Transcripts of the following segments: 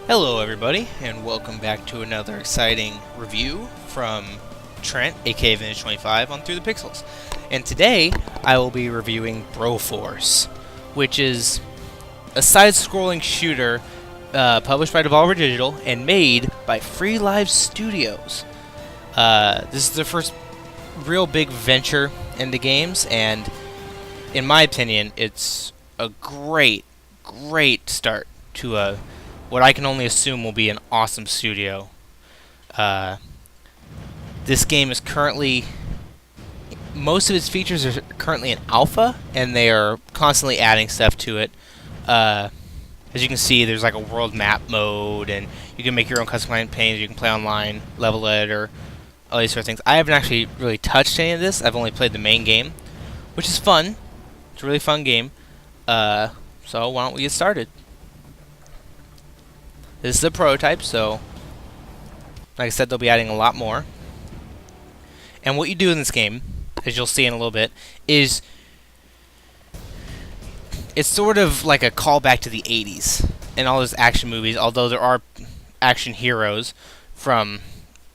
Hello everybody, and welcome back to another exciting review from Trent, aka Vintage25 on Through the Pixels. And today, I will be reviewing Broforce, which is a side-scrolling shooter published by Devolver Digital and made by Free Live Studios. This is the first real big venture into games, and in my opinion, it's a great start to what I can only assume will be an awesome studio. This game is currently... most of its features are currently in alpha, and they are constantly adding stuff to it. As you can see, there's like a world map mode, and you can make your own custom campaigns, you can play online, level editor, all these sort of things. I haven't actually really touched any of this. I've only played the main game, which is fun. It's a really fun game. So why don't we get started? This is a prototype, so like I said, they'll be adding a lot more. And what you do in this game, as you'll see in a little bit, is it's sort of like a callback to the 80s and all those action movies, although there are action heroes from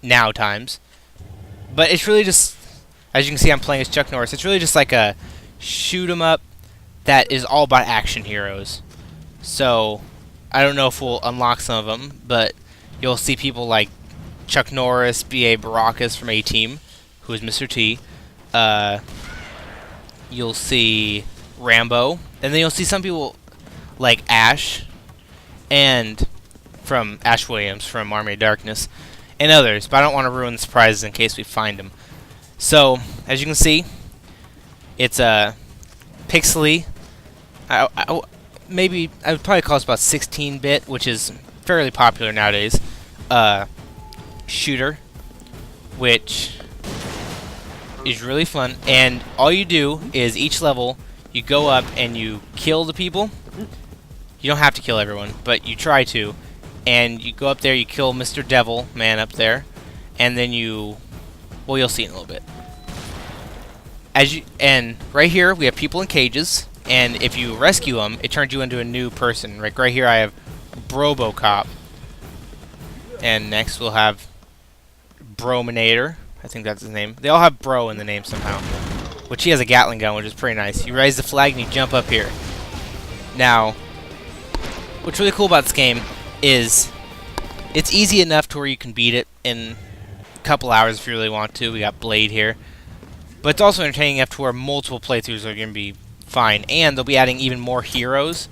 now times. But it's really just, as you can see, I'm playing as Chuck Norris. It's really just like a shoot 'em up that is all about action heroes. So I don't know if we'll unlock some of them, but you'll see people like Chuck Norris, B.A. Baracus from A-Team, who is Mr. T. You'll see Rambo, and then you'll see some people like Ash, and from Ash Williams from Army of Darkness, and others, but I don't want to ruin the surprises in case we find them. So, as you can see, it's a pixely. Maybe I would probably call this about 16-bit, which is fairly popular nowadays. Shooter, which is really fun, and all you do is each level you go up and you kill the people. You don't have to kill everyone, but you try to, and you go up there, you kill Mr. Devil Man up there, and then you'll see in a little bit. And right here we have people in cages. And if you rescue them, it turns you into a new person. Right here I have Brobocop. And next we'll have Brominator. I think that's his name. They all have Bro in the name somehow. Which he has a Gatling gun, which is pretty nice. You raise the flag and you jump up here. Now, what's really cool about this game is it's easy enough to where you can beat it in a couple hours if you really want to. We got Blade here. But it's also entertaining enough to where multiple playthroughs are going to be fine, and they'll be adding even more heroes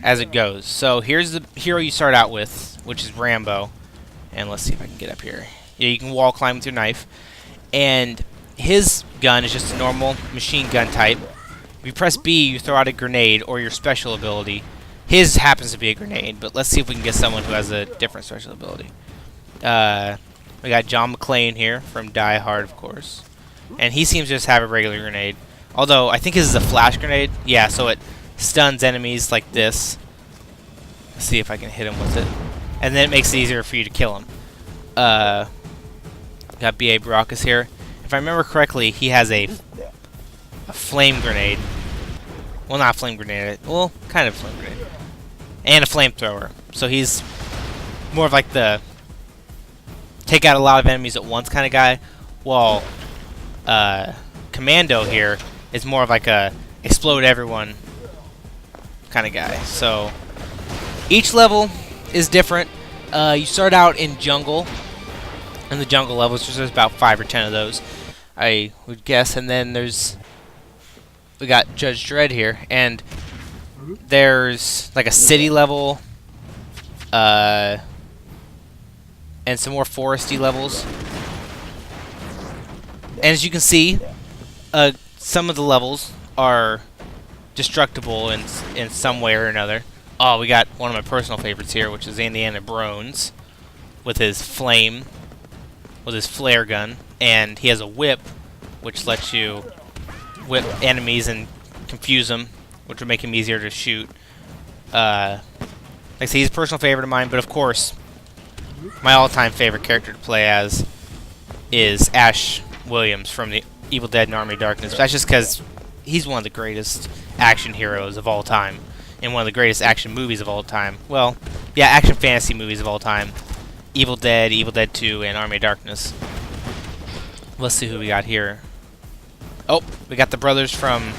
as it goes. So here's the hero you start out with, which is Rambo. And let's see if I can get up here. Yeah, you can wall climb with your knife. And his gun is just a normal machine gun type. If you press B, you throw out a grenade or your special ability. His happens to be a grenade, but let's see if we can get someone who has a different special ability. We got John McClane here from Die Hard, of course. And he seems to just have a regular grenade. Although, I think this is a flash grenade. Yeah, so it stuns enemies like this. Let's see if I can hit him with it. And then it makes it easier for you to kill him. Got B.A. Baracus here. If I remember correctly, he has a flame grenade. Well, not a flame grenade. Well, kind of a flame grenade. And a flamethrower. So he's more of like the take out a lot of enemies at once kind of guy. While Commando here is more of like a explode everyone kind of guy. So each level is different. You start out in jungle, and the jungle levels, there's about 5 or 10 of those, I would guess. And then we got Judge Dredd here, and there's like a city level, and some more foresty levels. And as you can see, some of the levels are destructible in some way or another. Oh, we got one of my personal favorites here, which is Indiana Brones, with his flame, with his flare gun, and he has a whip, which lets you whip enemies and confuse them, which will make him easier to shoot. Like I say, he's a personal favorite of mine, but of course, my all-time favorite character to play as is Ash Williams from the Evil Dead and Army of Darkness. That's just because he's one of the greatest action heroes of all time, in one of the greatest action movies of all time. Well, yeah, action fantasy movies of all time. Evil Dead, Evil Dead 2, and Army of Darkness. Let's see who we got here. Oh, we got the brothers from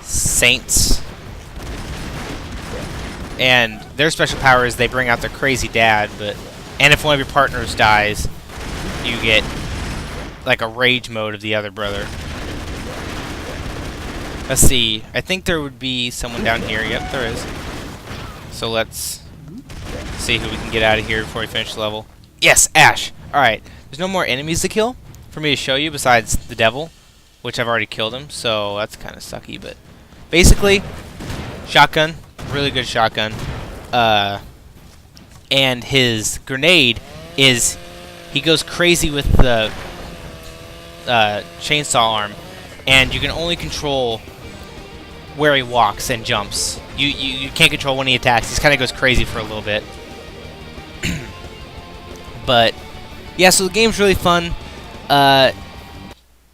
Saints. And their special power is they bring out their crazy dad, and if one of your partners dies, you get like a rage mode of the other brother. Let's see. I think there would be someone down here. Yep, there is. So let's see who we can get out of here before we finish the level. Yes, Ash! Alright, there's no more enemies to kill for me to show you besides the devil, which I've already killed him, so that's kind of sucky, but basically, shotgun, really good shotgun, and his grenade is, he goes crazy with the chainsaw arm, and you can only control where he walks and jumps. You can't control when he attacks. He kind of goes crazy for a little bit. But yeah, so the game's really fun.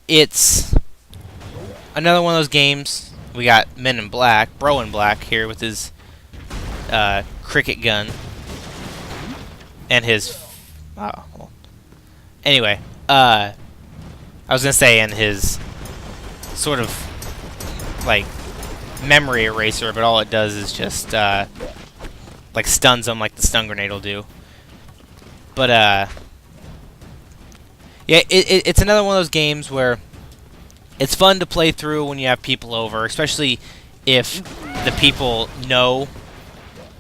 It's another one of those games. We got Men in Black, Bro in Black here with his cricket gun and his. Oh, well. Anyway, I was gonna say, and his sort of like memory eraser, but all it does is just like stuns them like the stun grenade will do. But yeah, it's another one of those games where it's fun to play through when you have people over, especially if the people know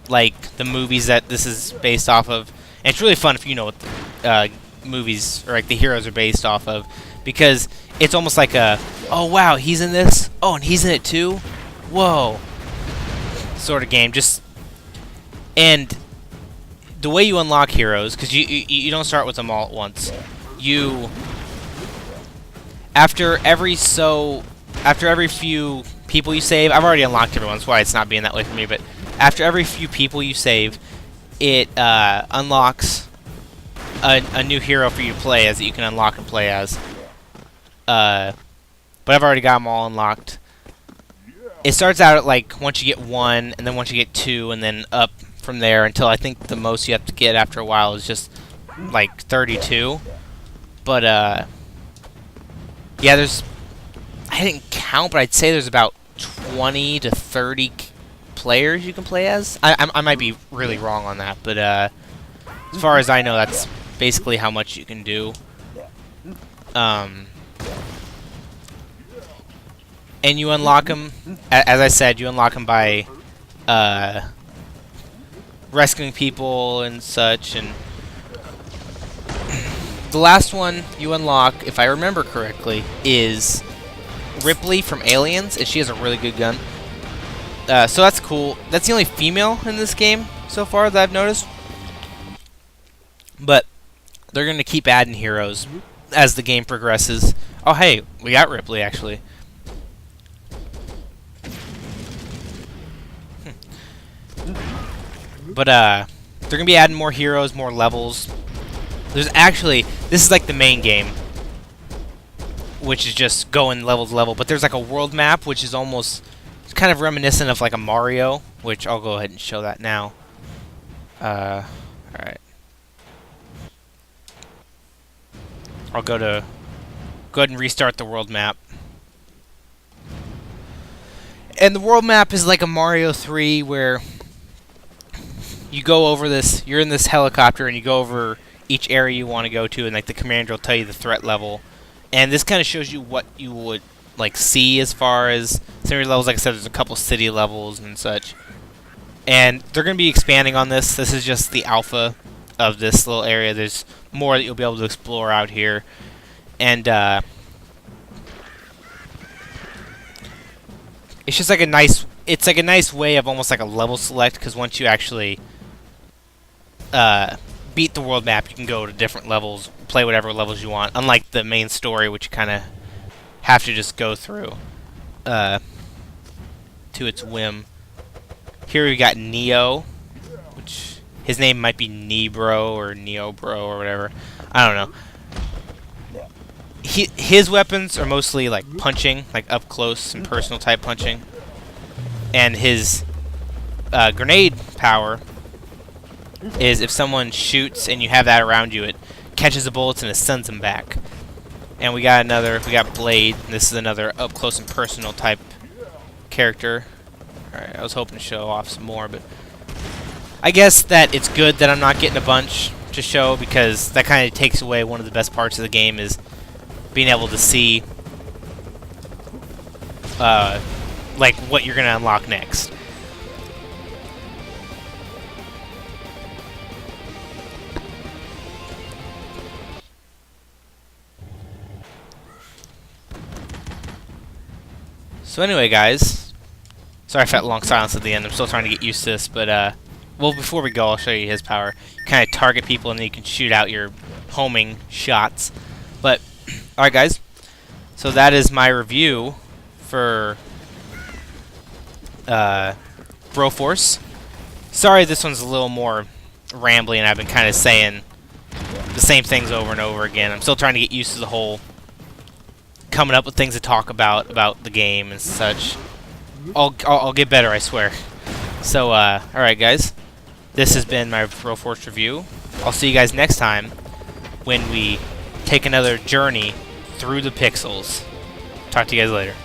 like the movies that this is based off of. And it's really fun if you know what the movies or like the heroes are based off of, because it's almost like a, oh wow, he's in this, oh, and he's in it too, whoa, sort of game. Just, and the way you unlock heroes, because you don't start with them all at once. You, after every few people you save, I've already unlocked everyone, that's why it's not being that way for me, but after every few people you save, it unlocks a new hero for you to play as that you can unlock and play as. But I've already got them all unlocked. It starts out at like once you get 1, and then once you get 2, and then up from there until I think the most you have to get after a while is just like 32. But yeah, there's, I didn't count, but I'd say there's about 20 to 30 players you can play as. I might be really wrong on that, but as far as I know, that's basically how much you can do. And you unlock them, as I said, you unlock them by rescuing people and such. And the last one you unlock, if I remember correctly, is Ripley from Aliens, and she has a really good gun. So that's cool. That's the only female in this game so far that I've noticed. But they're going to keep adding heroes as the game progresses. Oh, hey, we got Ripley, actually. But they're going to be adding more heroes, more levels. There's actually, this is like the main game, which is just going level to level. But there's like a world map, which is almost, it's kind of reminiscent of like a Mario, which I'll go ahead and show that now. Alright. I'll go ahead and restart the world map. And the world map is like a Mario 3 where you go over this, you're in this helicopter and you go over each area you want to go to, and like the commander will tell you the threat level. And this kind of shows you what you would like see as far as scenery levels. Like I said, there's a couple city levels and such. And they're going to be expanding on this. This is just the alpha of this little area. There's more that you'll be able to explore out here. And it's just like a nice, it's like a nice way of almost like a level select, because once you actually beat the world map, you can go to different levels, play whatever levels you want, unlike the main story, which you kind of have to just go through to its whim. Here we got Neo, which his name might be Nebro or Neobro or whatever. I don't know. His weapons are mostly like punching, like up close and personal type punching. And his grenade power is if someone shoots and you have that around you, it catches the bullets and it sends them back. And we got Blade. And this is another up close and personal type character. Alright, I was hoping to show off some more, but I guess that it's good that I'm not getting a bunch to show, because that kind of takes away one of the best parts of the game, is being able to see like what you're gonna unlock next. So anyway, guys, sorry for that long silence at the end. I'm still trying to get used to this, but well, before we go, I'll show you his power. You kind of target people, and then you can shoot out your homing shots. But alright, guys, so that is my review for Broforce. Sorry, this one's a little more rambly, and I've been kind of saying the same things over and over again. I'm still trying to get used to the whole coming up with things to talk about the game and such. I'll get better, I swear. So, alright, guys. This has been my Broforce review. I'll see you guys next time when we take another journey through the pixels. Talk to you guys later.